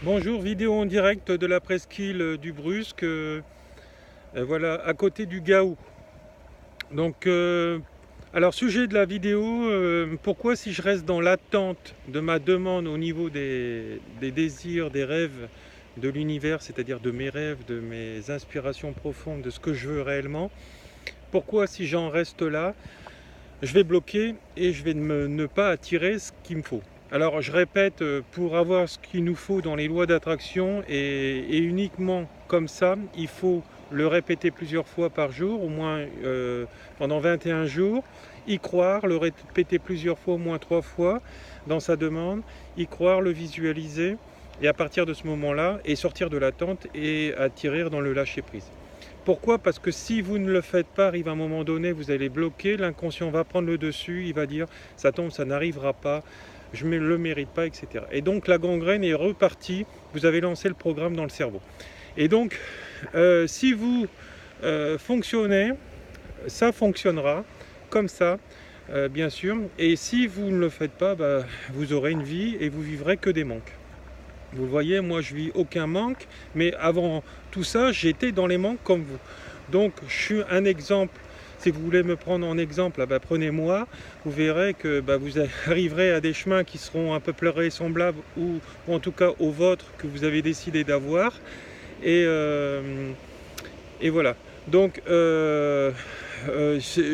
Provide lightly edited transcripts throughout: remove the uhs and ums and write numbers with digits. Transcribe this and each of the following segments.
Bonjour, vidéo en direct de la presqu'île du Brusque, voilà, à côté du Gaou. Donc, alors sujet de la vidéo, pourquoi si je reste dans l'attente de ma demande au niveau des désirs, des rêves de l'univers, c'est-à-dire de mes rêves, de mes inspirations profondes, de ce que je veux réellement, pourquoi si j'en reste là, je vais bloquer et je vais ne pas attirer ce qu'il me faut. Alors je répète, pour avoir ce qu'il nous faut dans les lois d'attraction et uniquement comme ça, il faut le répéter plusieurs fois par jour, au moins pendant 21 jours, y croire, le répéter plusieurs fois, au moins 3 fois dans sa demande, y croire, le visualiser et à partir de ce moment-là, et sortir de l'attente et attirer dans le lâcher-prise. Pourquoi? Parce que si vous ne le faites pas, arrive un moment donné, vous allez bloquer, l'inconscient va prendre le dessus, il va dire ça tombe, ça n'arrivera pas, je ne le mérite pas, etc. Et donc la gangrène est repartie, vous avez lancé le programme dans le cerveau. Et donc, si vous fonctionnez, ça fonctionnera comme ça, bien sûr. Et si vous ne le faites pas, vous aurez une vie et vous vivrez que des manques. Vous le voyez, moi je vis aucun manque, mais avant tout ça, j'étais dans les manques comme vous. Donc je suis un exemple. Si vous voulez me prendre en exemple, prenez-moi. Vous verrez que vous arriverez à des chemins qui seront à peu près semblables ou en tout cas aux vôtres que vous avez décidé d'avoir. Et voilà. Donc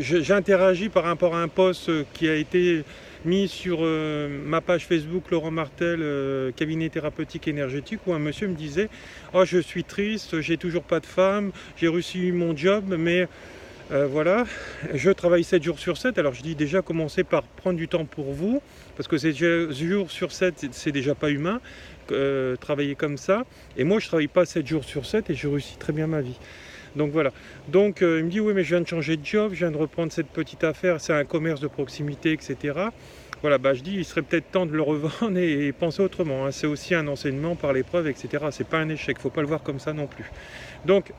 j'interagis par rapport à un post qui a été mis sur ma page Facebook Laurent Martel, cabinet thérapeutique énergétique, où un monsieur me disait oh, je suis triste, j'ai toujours pas de femme, j'ai réussi mon job, mais voilà, je travaille 7 jours sur 7. Alors je dis déjà, commencez par prendre du temps pour vous, parce que 7 jours sur 7, c'est déjà pas humain, travailler comme ça. Et moi je travaille pas 7 jours sur 7 et je réussis très bien ma vie. Donc voilà. Donc il me dit oui, mais je viens de changer de job, je viens de reprendre cette petite affaire, c'est un commerce de proximité, etc. Voilà, je dis il serait peut-être temps de le revendre et penser autrement, hein. C'est aussi un enseignement par l'épreuve, etc. C'est pas un échec, faut pas le voir comme ça non plus. Donc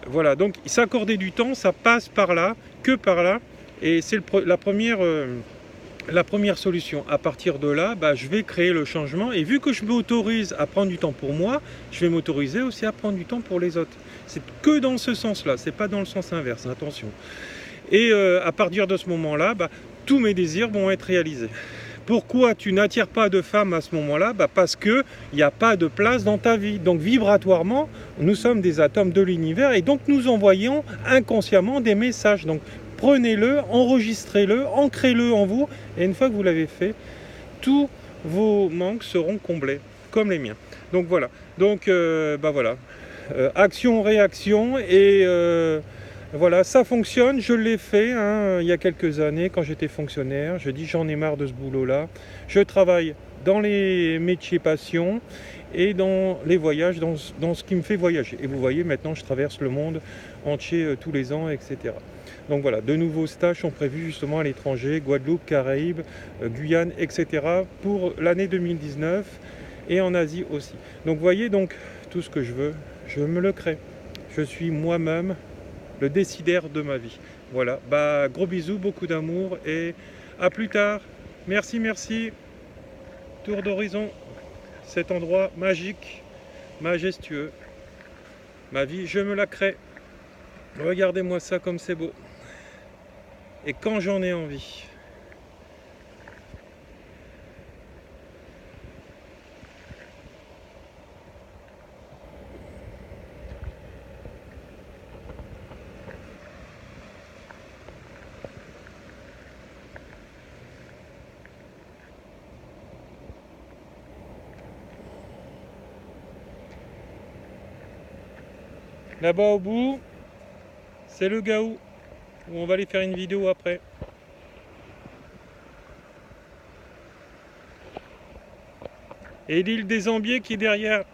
voilà, donc s'accorder du temps, ça passe par là, que par là, et c'est la première solution. À partir de là, je vais créer le changement, et vu que je m'autorise à prendre du temps pour moi, je vais m'autoriser aussi à prendre du temps pour les autres. C'est que dans ce sens-là, c'est pas dans le sens inverse, attention. Et à partir de ce moment-là, tous mes désirs vont être réalisés. Pourquoi tu n'attires pas de femme à ce moment-là? Parce qu'il n'y a pas de place dans ta vie. Donc vibratoirement, nous sommes des atomes de l'univers et donc nous envoyons inconsciemment des messages. Donc prenez-le, enregistrez-le, ancrez-le en vous et une fois que vous l'avez fait, tous vos manques seront comblés, comme les miens. Donc voilà. Donc voilà. Action, réaction et... voilà, ça fonctionne, je l'ai fait il y a quelques années quand j'étais fonctionnaire. Je dis j'en ai marre de ce boulot-là. Je travaille dans les métiers passion et dans les voyages, dans ce qui me fait voyager. Et vous voyez, maintenant je traverse le monde entier tous les ans, etc. Donc voilà, de nouveaux stages sont prévus justement à l'étranger, Guadeloupe, Caraïbes, Guyane, etc. pour l'année 2019 et en Asie aussi. Donc vous voyez, tout ce que je veux, je me le crée. Je suis moi-même le décideur de ma vie. Voilà, gros bisous, beaucoup d'amour et à plus tard. Merci, merci. Tour d'horizon, cet endroit magique, majestueux. Ma vie, je me la crée. Regardez-moi ça comme c'est beau. Et quand j'en ai envie. Là-bas au bout, c'est le Gaou, où on va aller faire une vidéo après. Et l'île des Ambiers qui est derrière.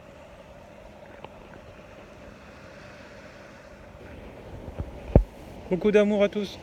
Beaucoup d'amour à tous.